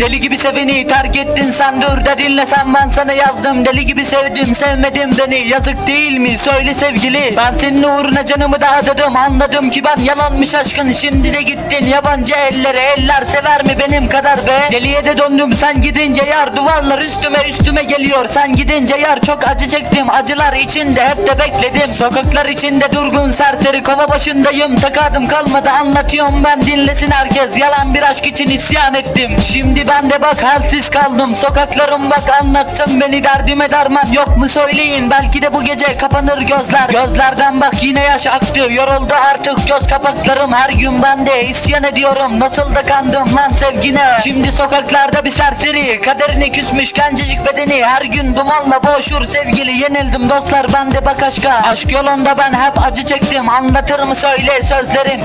Deli gibi seveni terk ettin sen, dur da dinlesen ben sana yazdım. Deli gibi sevdim sevmedim beni, yazık değil mi söyle sevgili. Ben senin uğruna canımı da adadım, anladım ki ben yalanmış aşkın. Şimdi de gittin yabancı ellere, eller sever mi benim kadar be. Deliye de döndüm sen gidince yar, duvarlar üstüme geliyor. Sen gidince yar çok acı çektim, acılar içinde hep de bekledim. Sokaklar içinde durgun serseri, kova başındayım, takadım kalmadı anlatıyorum ben, dinlesin herkes. Yalan bir aşk için isyan ettim, şimdi ben de bak halsiz kaldım. Sokaklarım bak anlatsın beni, derdime derman yok mu söyleyin. Belki de bu gece kapanır gözler, gözlerden bak yine yaş aktı. Yoruldu artık göz kapaklarım, her gün ben de isyan ediyorum. Nasıl da kandım lan sevgine. Şimdi sokaklarda bir serseri, kaderine küsmüş gencecik bedeni, her gün dumanla boğuşur sevgili. Yenildim dostlar ben de bak aşka, aşk yolunda ben hep acı çektim. Anlatır mı söyle sözlerim,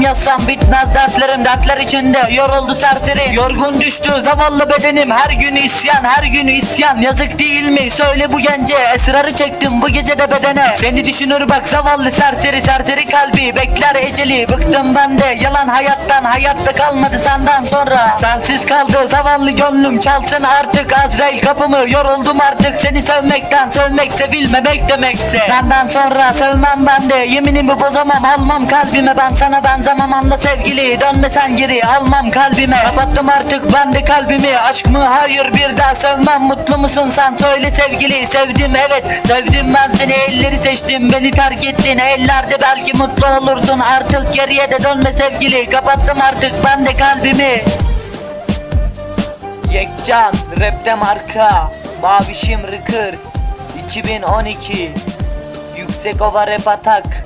yazsam bitmez dertlerim. Dertler içinde yoruldu serseri, yorgun düştü zavallı bedenim. Her gün isyan, yazık değil mi söyle bu gence. Esrarı çektim bu gece de bedene, seni düşünür bak zavallı serseri. Serseri kalbi bekler eceli, bıktım ben de yalan hayattan. Hayatta kalmadı senden sonra, sensiz kaldı zavallı gönlüm. Çalsın artık Azrail kapımı, yoruldum artık seni sevmekten. Sevmek sevilmemek demekse, senden sonra sevmem ben de. Yeminimi bozamam, almam kalbime, ben sana benzemem anla sevgili. Dönmesen geri almam kalbime, kapattım artık ben de kalbimi. Aşk mı hayır bir daha sevmem, mutlu musun sen söyle sevgili. Sevdim evet sevdim ben seni, elleri seçtim beni terk ettin. Ellerde belki mutlu olursun, artık geriye de dönme sevgili. Kapattım artık ben de kalbimi. Yekcan rapte marka, Mavişim Records 2012, Yüksekova Rap Atak.